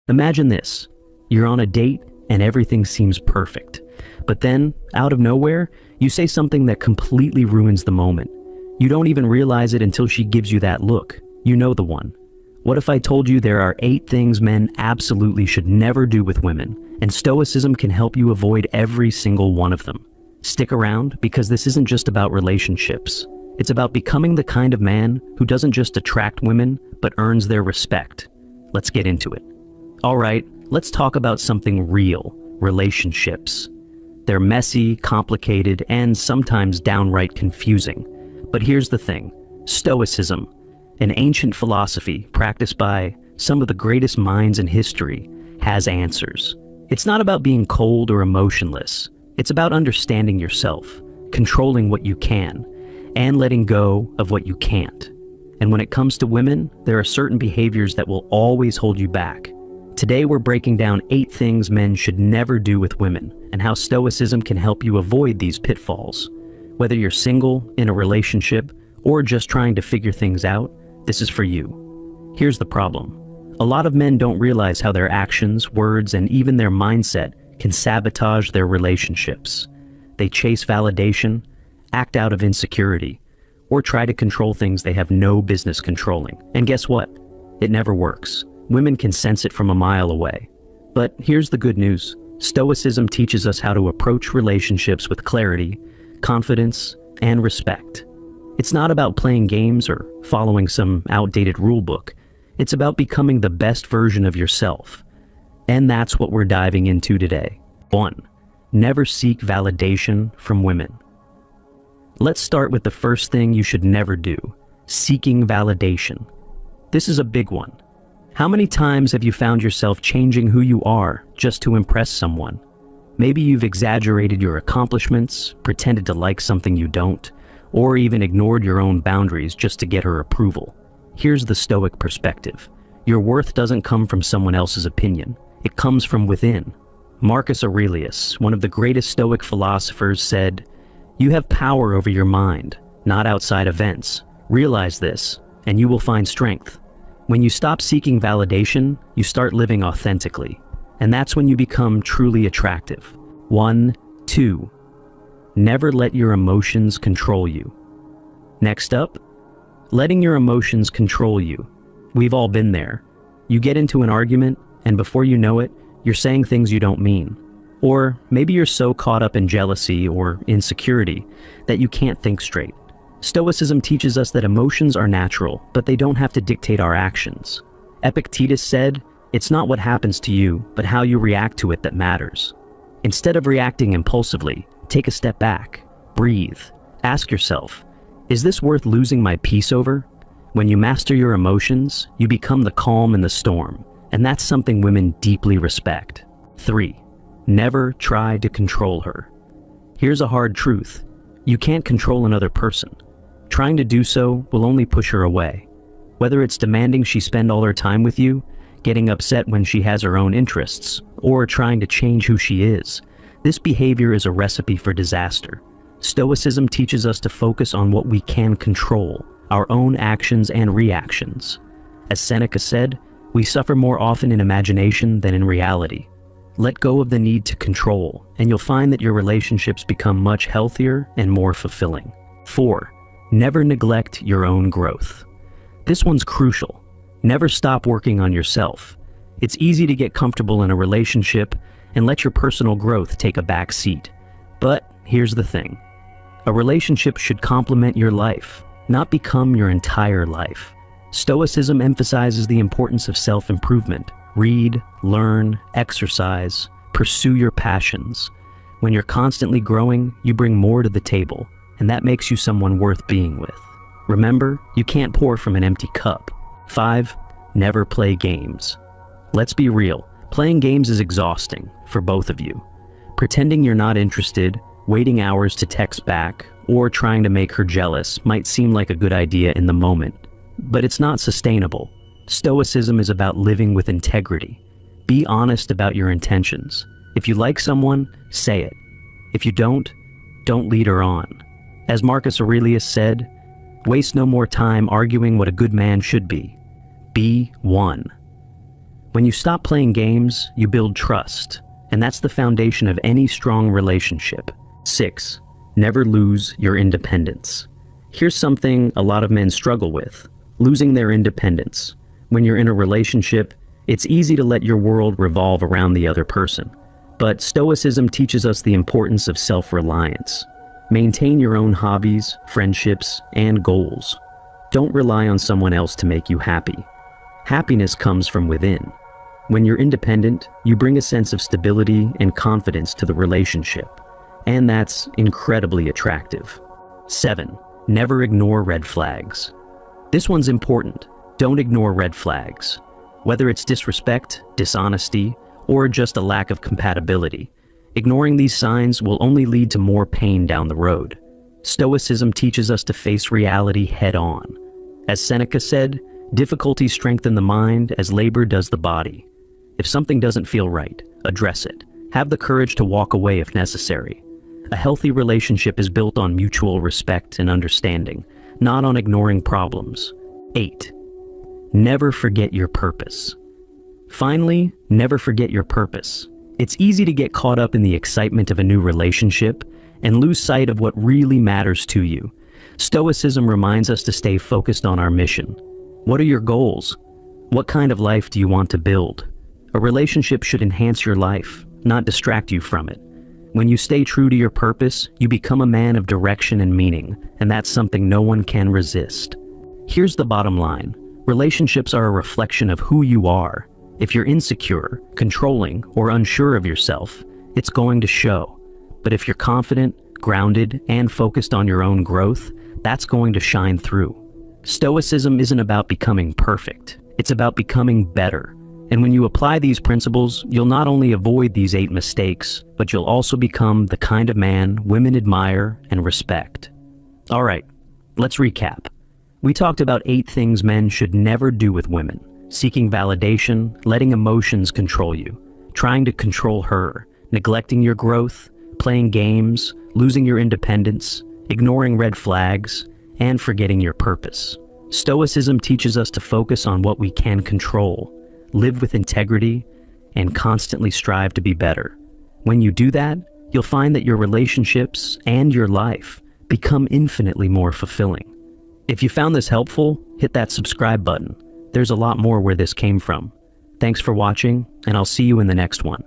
Imagine this. You're on a date and everything seems perfect. But then, out of nowhere, you say something that completely ruins the moment. You don't even realize it until she gives you that look. You know the one. What if I told you there are 8 things men absolutely should never do with women, and Stoicism can help you avoid every single one of them? Stick around, because this isn't just about relationships. It's about becoming the kind of man who doesn't just attract women, but earns their respect. Let's get into it. Alright, let's talk about something real: relationships. They're messy, complicated, and sometimes downright confusing. But here's the thing: Stoicism, an ancient philosophy practiced by some of the greatest minds in history, has answers. It's not about being cold or emotionless. It's about understanding yourself, controlling what you can, and letting go of what you can't. And when it comes to women, there are certain behaviors that will always hold you back. Today we're breaking down 8 things men should never do with women, and how Stoicism can help you avoid these pitfalls. Whether you're single, in a relationship, or just trying to figure things out, this is for you. Here's the problem. A lot of men don't realize how their actions, words, and even their mindset can sabotage their relationships. They chase validation, act out of insecurity, or try to control things they have no business controlling. And guess what? It never works. Women can sense it from a mile away. But here's the good news. Stoicism teaches us how to approach relationships with clarity, confidence, and respect. It's not about playing games or following some outdated rulebook. It's about becoming the best version of yourself. And that's what we're diving into today. 1. Never seek validation from women. Let's start with the first thing you should never do: seeking validation. This is a big one. How many times have you found yourself changing who you are just to impress someone? Maybe you've exaggerated your accomplishments, pretended to like something you don't, or even ignored your own boundaries just to get her approval. Here's the Stoic perspective. Your worth doesn't come from someone else's opinion. It comes from within. Marcus Aurelius, one of the greatest Stoic philosophers, said, "You have power over your mind, not outside events. Realize this, and you will find strength." When you stop seeking validation, you start living authentically. And that's when you become truly attractive. 2. Never let your emotions control you. Next up, letting your emotions control you. We've all been there. You get into an argument, and before you know it, you're saying things you don't mean. Or maybe you're so caught up in jealousy or insecurity that you can't think straight. Stoicism teaches us that emotions are natural, but they don't have to dictate our actions. Epictetus said, "It's not what happens to you, but how you react to it that matters." Instead of reacting impulsively, take a step back, breathe, ask yourself, is this worth losing my peace over? When you master your emotions, you become the calm in the storm, and that's something women deeply respect. 3. Never try to control her. Here's a hard truth. You can't control another person. Trying to do so will only push her away. Whether it's demanding she spend all her time with you, getting upset when she has her own interests, or trying to change who she is, this behavior is a recipe for disaster. Stoicism teaches us to focus on what we can control, our own actions and reactions. As Seneca said, we suffer more often in imagination than in reality. Let go of the need to control, and you'll find that your relationships become much healthier and more fulfilling. 4. Never neglect your own growth. This one's crucial. Never stop working on yourself. It's easy to get comfortable in a relationship and let your personal growth take a back seat. But here's the thing. A relationship should complement your life, not become your entire life. Stoicism emphasizes the importance of self-improvement. Read, learn, exercise, pursue your passions. When you're constantly growing, you bring more to the table, and that makes you someone worth being with. Remember, you can't pour from an empty cup. 5. Never play games. Let's be real, playing games is exhausting for both of you. Pretending you're not interested, waiting hours to text back, or trying to make her jealous might seem like a good idea in the moment, but it's not sustainable. Stoicism is about living with integrity. Be honest about your intentions. If you like someone, say it. If you don't lead her on. As Marcus Aurelius said, waste no more time arguing what a good man should be. Be one. When you stop playing games, you build trust, and that's the foundation of any strong relationship. 6. Never lose your independence. Here's something a lot of men struggle with: losing their independence. When you're in a relationship, it's easy to let your world revolve around the other person. But Stoicism teaches us the importance of self-reliance. Maintain your own hobbies, friendships, and goals. Don't rely on someone else to make you happy. Happiness comes from within. When you're independent, you bring a sense of stability and confidence to the relationship, and that's incredibly attractive. 7. Never ignore red flags. This one's important. Don't ignore red flags. Whether it's disrespect, dishonesty, or just a lack of compatibility, ignoring these signs will only lead to more pain down the road. Stoicism teaches us to face reality head-on. As Seneca said, difficulties strengthen the mind as labor does the body. If something doesn't feel right, address it. Have the courage to walk away if necessary. A healthy relationship is built on mutual respect and understanding, not on ignoring problems. 8. Never forget your purpose. Finally, never forget your purpose. It's easy to get caught up in the excitement of a new relationship and lose sight of what really matters to you. Stoicism reminds us to stay focused on our mission. What are your goals? What kind of life do you want to build? A relationship should enhance your life, not distract you from it. When you stay true to your purpose, you become a man of direction and meaning, and that's something no one can resist. Here's the bottom line. Relationships are a reflection of who you are. If you're insecure, controlling, or unsure of yourself, it's going to show. But if you're confident, grounded, and focused on your own growth, that's going to shine through. Stoicism isn't about becoming perfect. It's about becoming better. And when you apply these principles, you'll not only avoid these 8 mistakes, but you'll also become the kind of man women admire and respect. All right, let's recap. We talked about 8 things men should never do with women: seeking validation, letting emotions control you, trying to control her, neglecting your growth, playing games, losing your independence, ignoring red flags, and forgetting your purpose. Stoicism teaches us to focus on what we can control, live with integrity, and constantly strive to be better. When you do that, you'll find that your relationships and your life become infinitely more fulfilling. If you found this helpful, hit that subscribe button. There's a lot more where this came from. Thanks for watching, and I'll see you in the next one.